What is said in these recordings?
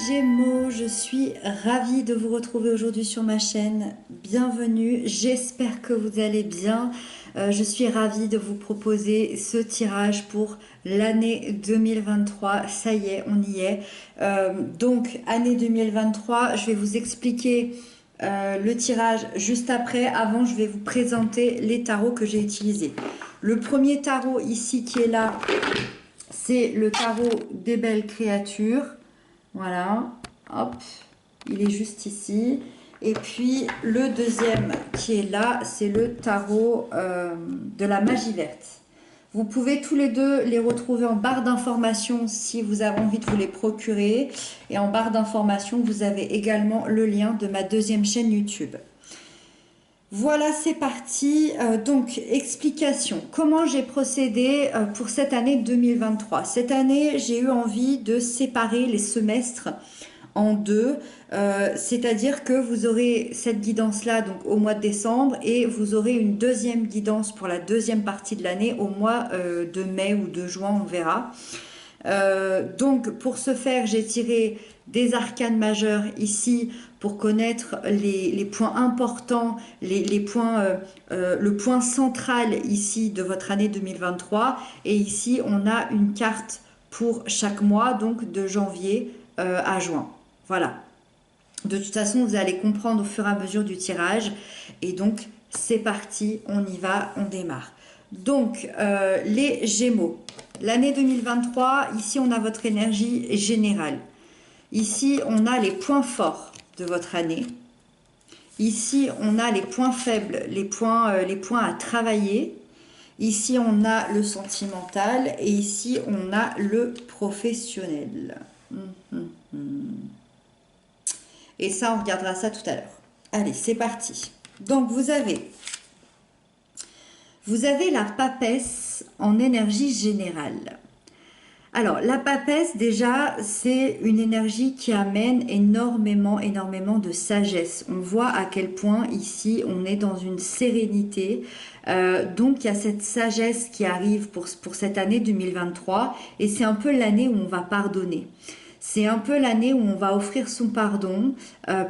Gémeaux, je suis ravie de vous retrouver aujourd'hui sur ma chaîne. Bienvenue, j'espère que vous allez bien. Je suis ravie de vous proposer ce tirage pour l'année 2023. Ça y est, on y est. Donc, année 2023, je vais vous expliquer le tirage juste après. Avant, je vais vous présenter les tarots que j'ai utilisés. Le premier tarot ici qui est là, c'est le tarot des belles créatures. Voilà, hop, il est juste ici. Et puis le deuxième qui est là, c'est le tarot de la magie verte. Vous pouvez tous les deux les retrouver en barre d'informations si vous avez envie de vous les procurer. Et en barre d'informations, vous avez également le lien de ma deuxième chaîne YouTube. Voilà, c'est parti. Donc, explication. Comment j'ai procédé pour cette année 2023? Cette année, j'ai eu envie de séparer les semestres en deux. C'est-à-dire que vous aurez cette guidance-là donc au mois de décembre et vous aurez une deuxième guidance pour la deuxième partie de l'année au mois de mai ou de juin, on verra. Donc pour ce faire, j'ai tiré des arcanes majeurs ici pour connaître les points importants, les points, le point central ici de votre année 2023. Et ici, on a une carte pour chaque mois, donc de janvier à juin. Voilà. De toute façon, vous allez comprendre au fur et à mesure du tirage. Et donc, c'est parti, on y va, on démarre. Donc, les Gémeaux. L'année 2023, ici, on a votre énergie générale. Ici, on a les points forts de votre année. Ici, on a les points faibles, les points à travailler. Ici, on a le sentimental. Et ici, on a le professionnel. Et ça, on regardera ça tout à l'heure. Allez, c'est parti. Donc, vous avez la papesse en énergie générale. Alors, la papesse, déjà, c'est une énergie qui amène énormément de sagesse. On voit à quel point, ici, on est dans une sérénité. Donc, il y a cette sagesse qui arrive pour cette année 2023. Et c'est un peu l'année où on va pardonner. C'est un peu l'année où on va offrir son pardon,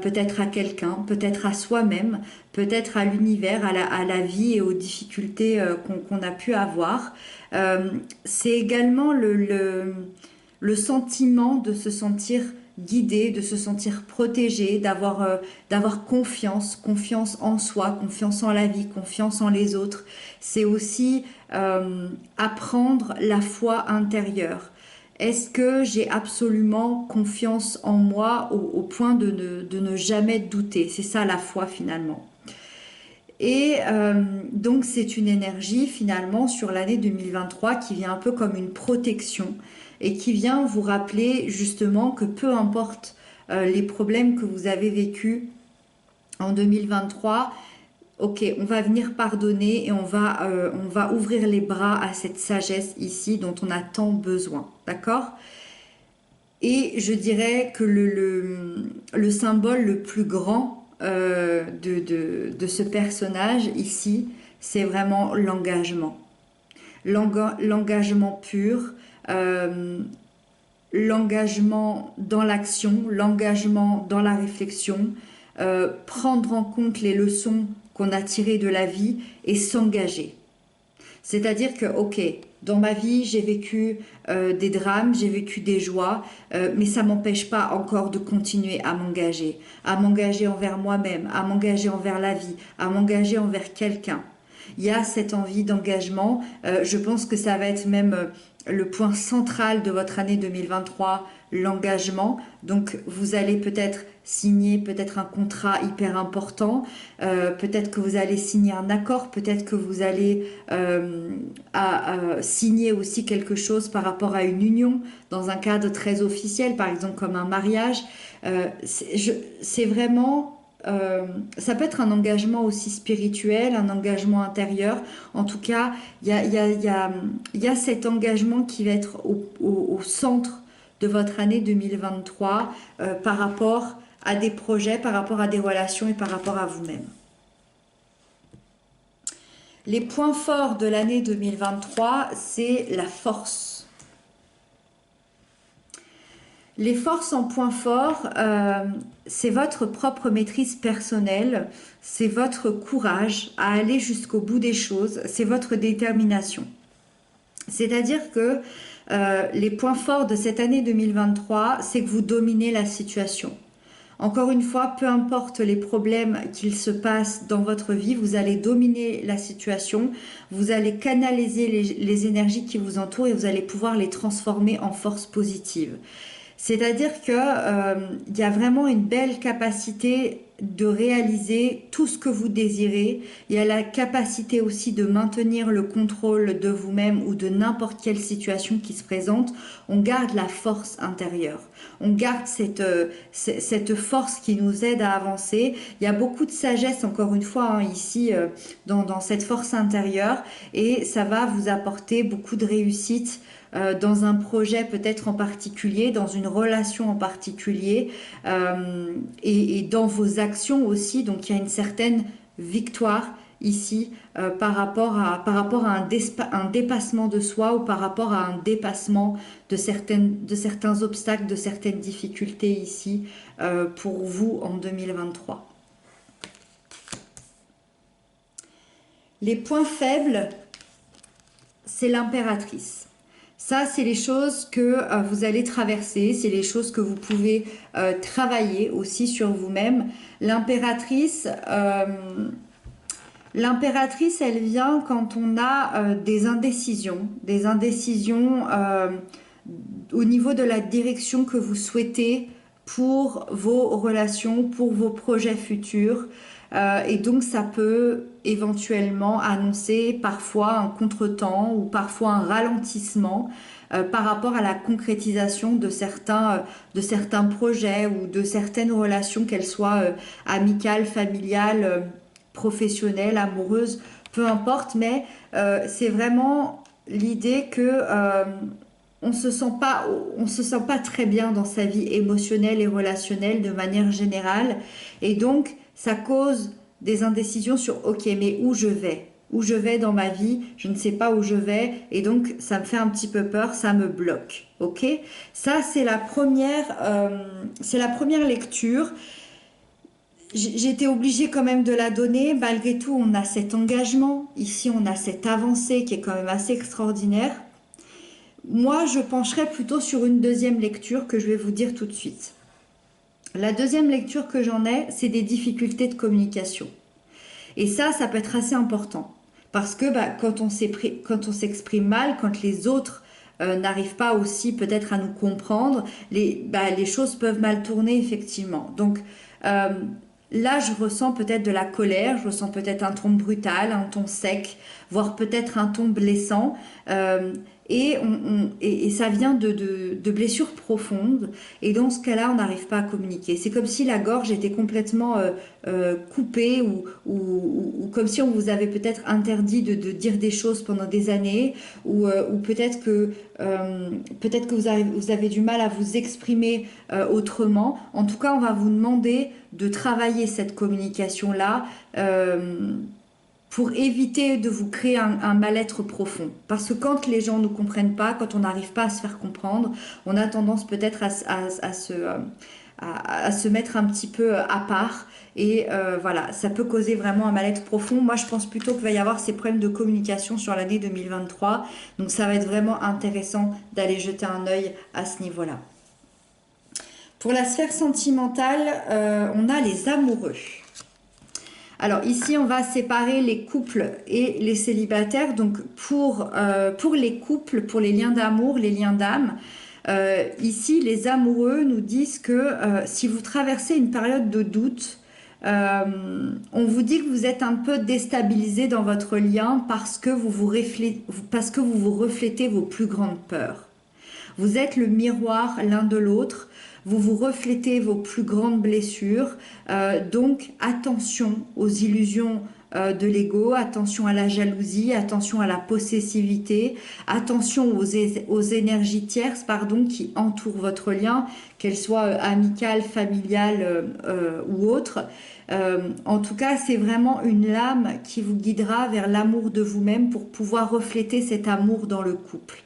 peut-être à quelqu'un, peut-être à soi-même, peut-être à l'univers, à la vie et aux difficultés qu'on a pu avoir. C'est également le sentiment de se sentir guidé, de se sentir protégé, d'avoir confiance en soi, confiance en la vie, confiance en les autres. C'est aussi apprendre la foi intérieure. Est-ce que j'ai absolument confiance en moi au point de ne jamais douter? C'est ça la foi finalement. Et donc c'est une énergie finalement sur l'année 2023 qui vient un peu comme une protection et qui vient vous rappeler justement que peu importe les problèmes que vous avez vécus en 2023, ok, on va venir pardonner et on va ouvrir les bras à cette sagesse ici dont on a tant besoin, d'accord? Et je dirais que le symbole le plus grand de ce personnage ici, c'est vraiment l'engagement. L'engagement pur, l'engagement dans l'action, l'engagement dans la réflexion, prendre en compte les leçons qu'on a tirées de la vie et s'engager. C'est-à-dire que, ok, dans ma vie, j'ai vécu des drames, j'ai vécu des joies, mais ça ne m'empêche pas encore de continuer à m'engager envers moi-même, à m'engager envers la vie, à m'engager envers quelqu'un. Il y a cette envie d'engagement. Je pense que ça va être même le point central de votre année 2023, l'engagement. Donc, vous allez peut-être signer peut-être un contrat hyper important, peut-être que vous allez signer un accord, peut-être que vous allez signer aussi quelque chose par rapport à une union dans un cadre très officiel, par exemple comme un mariage. C'est vraiment... ça peut être un engagement aussi spirituel, un engagement intérieur. En tout cas, il y a cet engagement qui va être au centre de votre année 2023 par rapport à des projets, par rapport à des relations et par rapport à vous-même. Les points forts de l'année 2023, c'est la force. Les forces en point fort, c'est votre propre maîtrise personnelle, c'est votre courage à aller jusqu'au bout des choses, c'est votre détermination. C'est-à-dire que les points forts de cette année 2023, c'est que vous dominez la situation. Encore une fois, peu importe les problèmes qu'il se passe dans votre vie, vous allez dominer la situation, vous allez canaliser les énergies qui vous entourent et vous allez pouvoir les transformer en force positive. C'est-à-dire que il y a vraiment une belle capacité de réaliser tout ce que vous désirez. Il y a la capacité aussi de maintenir le contrôle de vous-même ou de n'importe quelle situation qui se présente. On garde la force intérieure. On garde cette force qui nous aide à avancer. Il y a beaucoup de sagesse, encore une fois, hein, ici, dans cette force intérieure. Et ça va vous apporter beaucoup de réussite dans un projet peut-être en particulier, dans une relation en particulier, et dans vos actions aussi. Donc il y a une certaine victoire ici par rapport à un dépassement de soi ou par rapport à un dépassement de certains obstacles, de certaines difficultés ici pour vous en 2023. Les points faibles, c'est l'impératrice. Ça, c'est les choses que vous allez traverser, c'est les choses que vous pouvez travailler aussi sur vous-même. L'impératrice, elle vient quand on a des indécisions au niveau de la direction que vous souhaitez pour vos relations, pour vos projets futurs. Et donc ça peut éventuellement annoncer parfois un contretemps ou parfois un ralentissement par rapport à la concrétisation de certains projets ou de certaines relations, qu'elles soient amicales, familiales, professionnelles, amoureuses, peu importe, mais c'est vraiment l'idée que on se sent pas très bien dans sa vie émotionnelle et relationnelle de manière générale, et donc ça cause des indécisions sur ok, mais où je vais dans ma vie, je ne sais pas où je vais, et donc ça me fait un petit peu peur, ça me bloque. Ok, ça c'est la première lecture. J'étais obligée quand même de la donner. Malgré tout, on a cet engagement ici, on a cette avancée qui est quand même assez extraordinaire. Moi, je pencherais plutôt sur une deuxième lecture que je vais vous dire tout de suite. La deuxième lecture que j'en ai, c'est des difficultés de communication. Et ça peut être assez important. Parce que quand on s'exprime mal, quand les autres n'arrivent pas aussi peut-être à nous comprendre, les choses peuvent mal tourner effectivement. Donc là, je ressens peut-être de la colère, je ressens peut-être un ton brutal, un ton sec, voire peut-être un ton blessant. Et ça vient de blessures profondes. Et dans ce cas-là, on n'arrive pas à communiquer. C'est comme si la gorge était complètement coupée ou comme si on vous avait peut-être interdit de dire des choses pendant des années ou peut-être que vous avez du mal à vous exprimer autrement. En tout cas, on va vous demander de travailler cette communication-là pour éviter de vous créer un mal-être profond. Parce que quand les gens ne nous comprennent pas, quand on n'arrive pas à se faire comprendre, on a tendance peut-être à se mettre un petit peu à part. Et voilà, ça peut causer vraiment un mal-être profond. Moi, je pense plutôt qu'il va y avoir ces problèmes de communication sur l'année 2023. Donc, ça va être vraiment intéressant d'aller jeter un œil à ce niveau-là. Pour la sphère sentimentale, on a les amoureux. Alors ici, on va séparer les couples et les célibataires. Donc pour les couples, pour les liens d'amour, les liens d'âme, ici, les amoureux nous disent que si vous traversez une période de doute, on vous dit que vous êtes un peu déstabilisé dans votre lien parce que vous vous reflétez vos plus grandes peurs. Vous êtes le miroir l'un de l'autre. Vous vous reflétez vos plus grandes blessures. Donc attention aux illusions de l'ego, attention à la jalousie, attention à la possessivité, attention aux énergies tierces qui entourent votre lien, qu'elles soient amicales, familiales ou autres. En tout cas, c'est vraiment une lame qui vous guidera vers l'amour de vous-même pour pouvoir refléter cet amour dans le couple.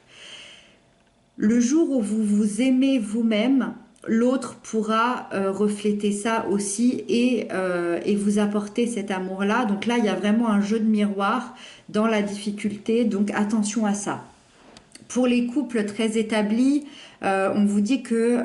Le jour où vous vous aimez vous-même, l'autre pourra refléter ça aussi et vous apporter cet amour-là. Donc là, il y a vraiment un jeu de miroir dans la difficulté, donc attention à ça. Pour les couples très établis, on vous dit que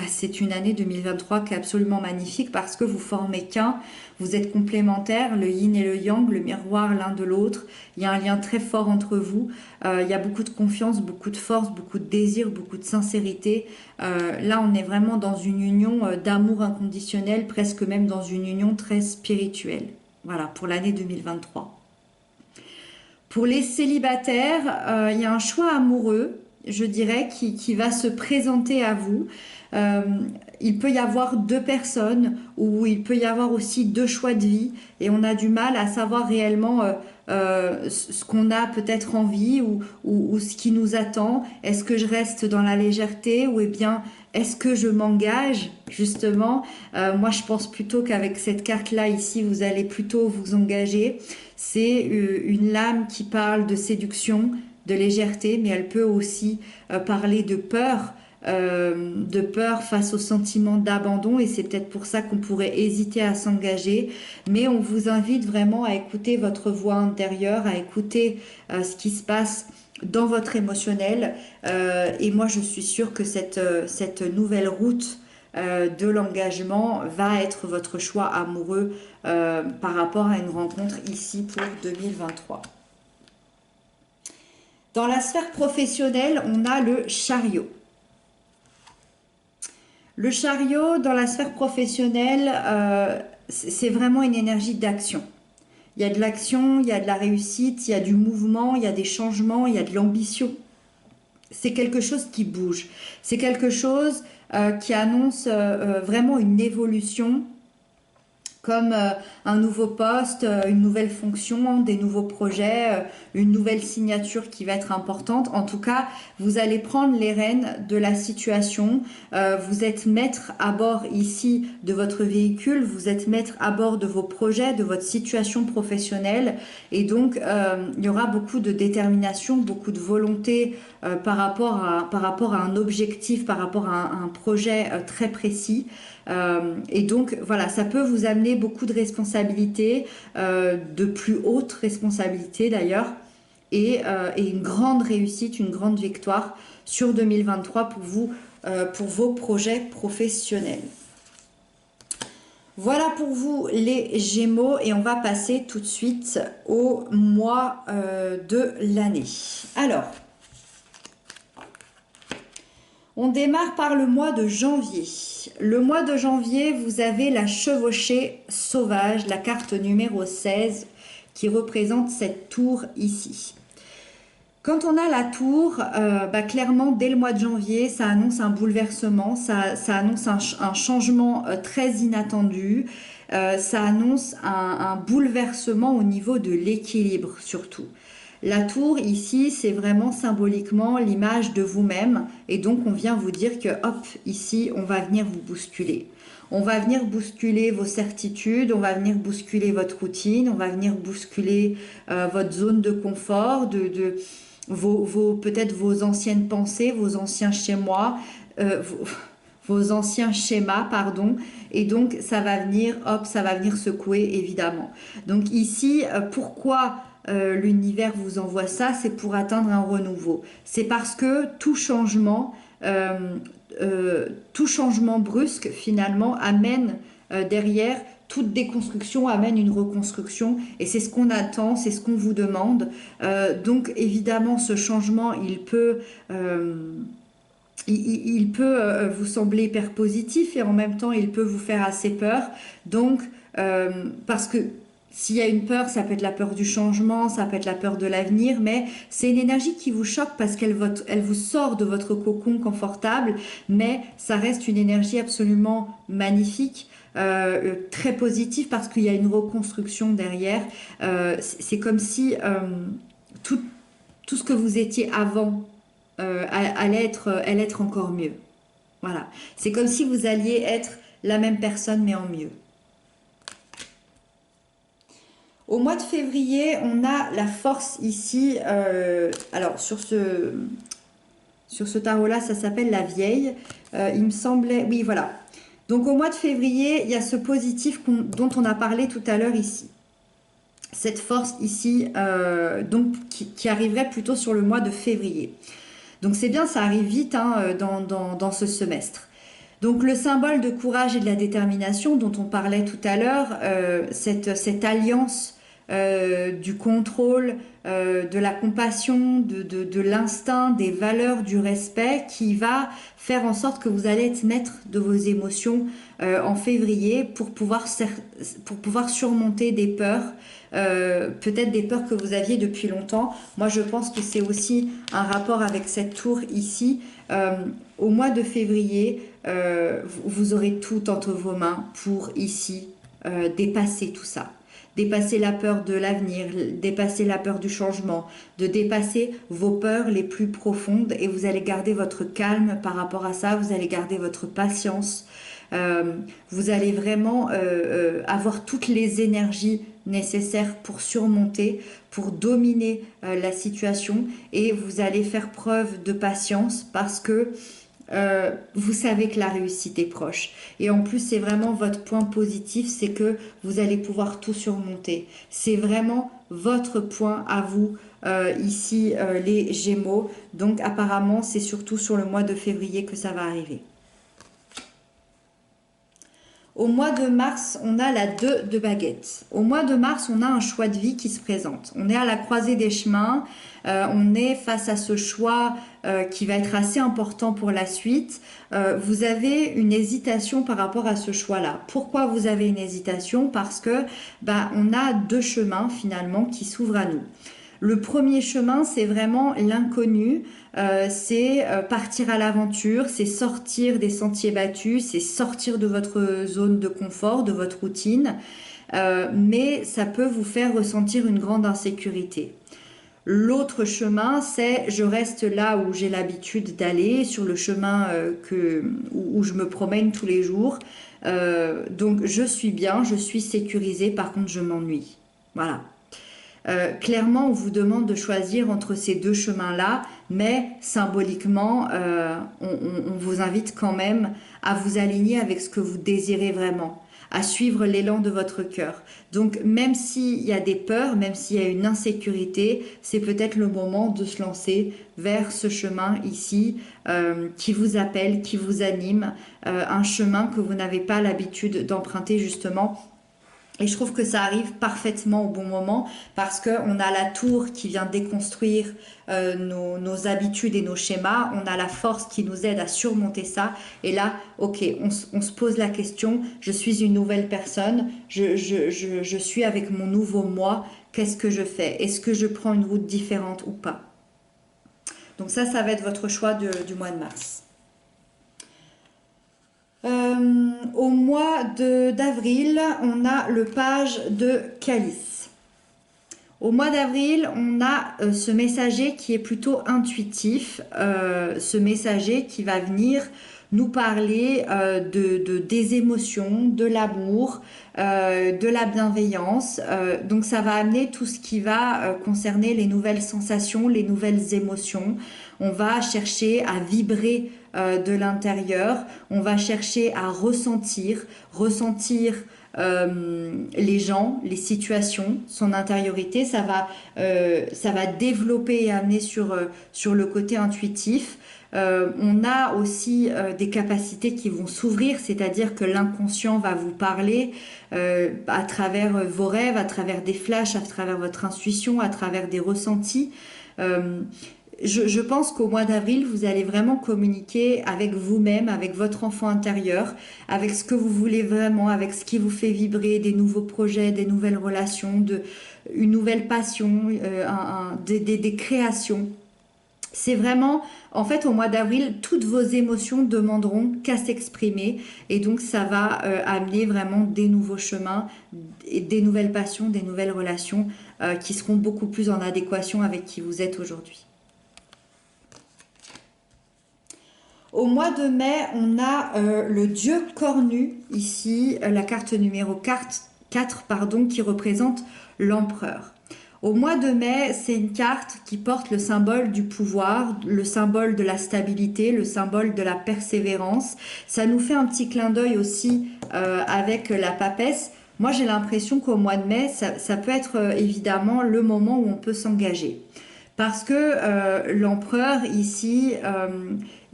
c'est une année 2023 qui est absolument magnifique parce que vous formez qu'un, vous êtes complémentaires, le yin et le yang, le miroir l'un de l'autre. Il y a un lien très fort entre vous. Il y a beaucoup de confiance, beaucoup de force, beaucoup de désir, beaucoup de sincérité. Là, on est vraiment dans une union d'amour inconditionnel, presque même dans une union très spirituelle. Voilà, pour l'année 2023. Pour les célibataires, il y a un choix amoureux, je dirais, qui va se présenter à vous. Euh, il peut y avoir deux personnes ou il peut y avoir aussi deux choix de vie et on a du mal à savoir réellement ce qu'on a peut-être envie ou ce qui nous attend. Est-ce que je reste dans la légèreté ou eh bien est-ce que je m'engage justement. Moi je pense plutôt qu'avec cette carte-là ici, vous allez plutôt vous engager. C'est une lame qui parle de séduction, de légèreté, mais elle peut aussi parler de peur face au sentiment d'abandon et c'est peut-être pour ça qu'on pourrait hésiter à s'engager. Mais on vous invite vraiment à écouter votre voix intérieure, à écouter ce qui se passe dans votre émotionnel. Et moi, je suis sûre que cette nouvelle route de l'engagement va être votre choix amoureux par rapport à une rencontre ici pour 2023. Dans la sphère professionnelle, on a le chariot. Le chariot, dans la sphère professionnelle, c'est vraiment une énergie d'action. Il y a de l'action, il y a de la réussite, il y a du mouvement, il y a des changements, il y a de l'ambition. C'est quelque chose qui bouge. C'est quelque chose qui annonce vraiment une évolution comme un nouveau poste, une nouvelle fonction, des nouveaux projets, une nouvelle signature qui va être importante. En tout cas, vous allez prendre les rênes de la situation. Vous êtes maître à bord ici de votre véhicule, vous êtes maître à bord de vos projets, de votre situation professionnelle. Et donc, il y aura beaucoup de détermination, beaucoup de volonté par rapport à un objectif, par rapport à un projet très précis. Et donc voilà, ça peut vous amener beaucoup de responsabilités, de plus hautes responsabilités d'ailleurs, et une grande réussite, une grande victoire sur 2023 pour vous, pour vos projets professionnels. Voilà pour vous les Gémeaux et on va passer tout de suite au mois de l'année. Alors, on démarre par le mois de janvier. Le mois de janvier, vous avez la chevauchée sauvage, la carte numéro 16, qui représente cette tour ici. Quand on a la tour, clairement, dès le mois de janvier, ça annonce un bouleversement, ça annonce un changement très inattendu, ça annonce un bouleversement au niveau de l'équilibre surtout. La tour ici, c'est vraiment symboliquement l'image de vous-même et donc on vient vous dire que hop, ici, on va venir vous bousculer. On va venir bousculer vos certitudes, on va venir bousculer votre routine, on va venir bousculer votre zone de confort, peut-être vos anciennes pensées, vos anciens schémas, vos anciens schémas, pardon, et donc ça va venir, hop, ça va venir secouer évidemment. Donc ici, pourquoi l'univers vous envoie ça, c'est pour atteindre un renouveau. C'est parce que tout changement brusque finalement amène derrière toute déconstruction amène une reconstruction et c'est ce qu'on attend, c'est ce qu'on vous demande. Donc évidemment ce changement il peut vous sembler hyper positif et en même temps il peut vous faire assez peur. Donc parce que s'il y a une peur, ça peut être la peur du changement, ça peut être la peur de l'avenir, mais c'est une énergie qui vous choque parce elle vous sort de votre cocon confortable, mais ça reste une énergie absolument magnifique, très positive parce qu'il y a une reconstruction derrière. C'est comme si tout, tout ce que vous étiez avant allait être encore mieux. Voilà. C'est comme si vous alliez être la même personne mais en mieux. Au mois de février, on a la force ici. Alors, Sur ce tarot-là, ça s'appelle la vieille. Il me semblait... Oui, voilà. Donc au mois de février, il y a ce positif dont on a parlé tout à l'heure ici. Cette force ici, donc, qui arriverait plutôt sur le mois de février. Donc c'est bien, ça arrive vite hein, dans ce semestre. Donc le symbole de courage et de la détermination dont on parlait tout à l'heure, cette alliance du contrôle, de la compassion, de l'instinct, des valeurs, du respect qui va faire en sorte que vous allez être maître de vos émotions en février pour pouvoir surmonter des peurs, peut-être des peurs que vous aviez depuis longtemps. Moi je pense que c'est aussi un rapport avec cette tour ici. Au mois de février, vous aurez tout entre vos mains pour ici dépasser tout ça. Dépasser la peur de l'avenir, dépasser la peur du changement, de dépasser vos peurs les plus profondes et vous allez garder votre calme par rapport à ça, vous allez garder votre patience, vous allez vraiment avoir toutes les énergies nécessaires pour surmonter, pour dominer la situation et vous allez faire preuve de patience parce que vous savez que la réussite est proche. Et en plus, c'est vraiment votre point positif, c'est que vous allez pouvoir tout surmonter. C'est vraiment votre point à vous, ici, les Gémeaux. Donc apparemment, c'est surtout sur le mois de février que ça va arriver. Au mois de mars, on a la 2 de baguettes. Au mois de mars, on a un choix de vie qui se présente. On est à la croisée des chemins. On est face à ce choix qui va être assez important pour la suite. Vous avez une hésitation par rapport à ce choix-là. Pourquoi vous avez une hésitation? Parce que on a deux chemins finalement qui s'ouvrent à nous. Le premier chemin, c'est vraiment l'inconnu, c'est partir à l'aventure, c'est sortir des sentiers battus, c'est sortir de votre zone de confort, de votre routine, mais ça peut vous faire ressentir une grande insécurité. L'autre chemin, c'est je reste là où j'ai l'habitude d'aller, sur le chemin où je me promène tous les jours, donc je suis bien, je suis sécurisée, par contre je m'ennuie. Voilà. Clairement, on vous demande de choisir entre ces deux chemins-là, mais symboliquement, on vous invite quand même à vous aligner avec ce que vous désirez vraiment, à suivre l'élan de votre cœur. Donc, même s'il y a des peurs, même s'il y a une insécurité, c'est peut-être le moment de se lancer vers ce chemin ici qui vous appelle, qui vous anime, un chemin que vous n'avez pas l'habitude d'emprunter justement. Et je trouve que ça arrive parfaitement au bon moment parce qu'on a la tour qui vient déconstruire nos habitudes et nos schémas. On a la force qui nous aide à surmonter ça. Et là, ok, on se pose la question, je suis une nouvelle personne, je suis avec mon nouveau moi, qu'est-ce que je fais? Est-ce que je prends une route différente ou pas? Donc ça va être votre choix du mois de mars. Au mois d'avril, on a le page de calice. Au mois d'avril, on a ce messager qui est plutôt intuitif, ce messager qui va venir nous parler des émotions, de l'amour, de la bienveillance. Donc ça va amener tout ce qui va concerner les nouvelles sensations, les nouvelles émotions. On va chercher à vibrer de l'intérieur, on va chercher à ressentir les gens, les situations, son intériorité. Ça va développer et amener sur le côté intuitif. On a aussi des capacités qui vont s'ouvrir, c'est-à-dire que l'inconscient va vous parler à travers vos rêves, à travers des flashs, à travers votre intuition, à travers des ressentis. Je pense qu'au mois d'avril, vous allez vraiment communiquer avec vous-même, avec votre enfant intérieur, avec ce que vous voulez vraiment, avec ce qui vous fait vibrer, des nouveaux projets, des nouvelles relations, une nouvelle passion, des créations. C'est vraiment, en fait, au mois d'avril, toutes vos émotions demanderont qu'à s'exprimer et donc ça va amener vraiment des nouveaux chemins, des nouvelles passions, des nouvelles relations qui seront beaucoup plus en adéquation avec qui vous êtes aujourd'hui. Au mois de mai, on a le dieu cornu, ici, la carte numéro 4 qui représente l'empereur. Au mois de mai, c'est une carte qui porte le symbole du pouvoir, le symbole de la stabilité, le symbole de la persévérance. Ça nous fait un petit clin d'œil aussi avec la papesse. Moi, j'ai l'impression qu'au mois de mai, ça peut être évidemment le moment où on peut s'engager. Parce que l'empereur, ici,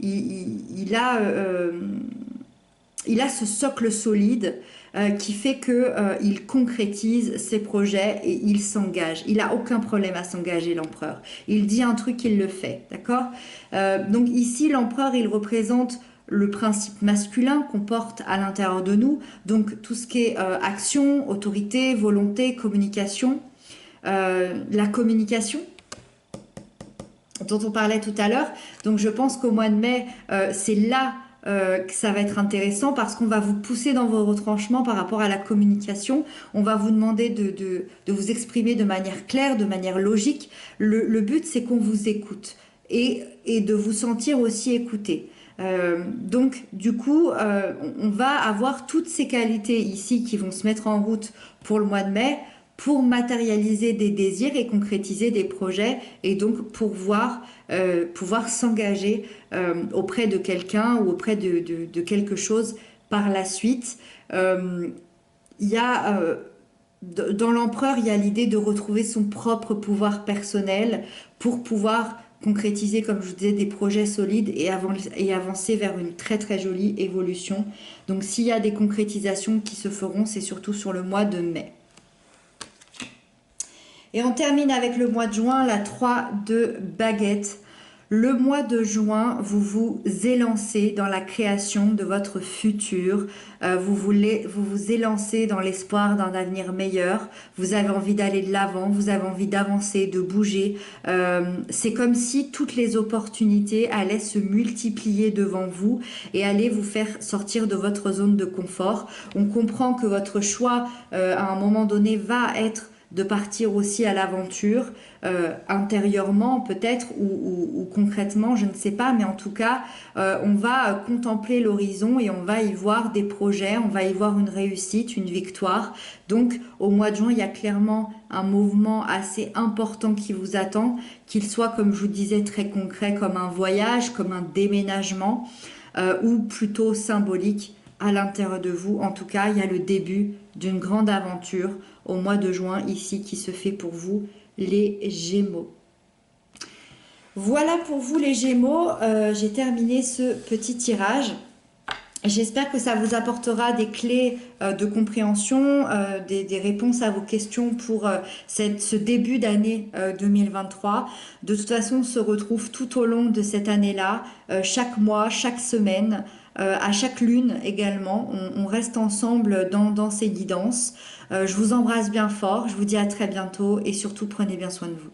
il a ce socle solide qui fait que il concrétise ses projets et il s'engage. Il a aucun problème à s'engager, l'empereur. Il dit un truc, il le fait, d'accord. Donc ici, l'empereur, il représente le principe masculin qu'on porte à l'intérieur de nous, donc tout ce qui est action, autorité, volonté, communication. La communication dont on parlait tout à l'heure. Donc je pense qu'au mois de mai, c'est là que ça va être intéressant parce qu'on va vous pousser dans vos retranchements par rapport à la communication. On va vous demander de vous exprimer de manière claire, de manière logique. Le but, c'est qu'on vous écoute et de vous sentir aussi écouté. Donc du coup, on va avoir toutes ces qualités ici qui vont se mettre en route pour le mois de mai pour matérialiser des désirs et concrétiser des projets et donc pouvoir s'engager auprès de quelqu'un ou auprès de quelque chose par la suite. Il y a dans l'empereur, il y a l'idée de retrouver son propre pouvoir personnel pour pouvoir concrétiser, comme je vous disais, des projets solides et avancer vers une très très jolie évolution. Donc s'il y a des concrétisations qui se feront, c'est surtout sur le mois de mai. Et on termine avec le mois de juin, la 3 de baguette. Le mois de juin, vous vous élancez dans la création de votre futur. Vous vous élancez dans l'espoir d'un avenir meilleur. Vous avez envie d'aller de l'avant, vous avez envie d'avancer, de bouger. C'est comme si toutes les opportunités allaient se multiplier devant vous et allaient vous faire sortir de votre zone de confort. On comprend que votre choix, à un moment donné, va être de partir aussi à l'aventure, intérieurement peut-être ou concrètement, je ne sais pas, mais en tout cas, on va contempler l'horizon et on va y voir des projets, on va y voir une réussite, une victoire. Donc au mois de juin, il y a clairement un mouvement assez important qui vous attend, qu'il soit, comme je vous disais, très concret, comme un voyage, comme un déménagement, ou plutôt symbolique à l'intérieur de vous. En tout cas, il y a le début d'une grande aventure au mois de juin ici qui se fait pour vous, les Gémeaux. Voilà pour vous les Gémeaux, j'ai terminé ce petit tirage. J'espère que ça vous apportera des clés de compréhension, des réponses à vos questions pour ce début d'année 2023. De toute façon, on se retrouve tout au long de cette année-là, chaque mois, chaque semaine, à chaque lune également. On reste ensemble dans ces guidances. Je vous embrasse bien fort, je vous dis à très bientôt et surtout prenez bien soin de vous.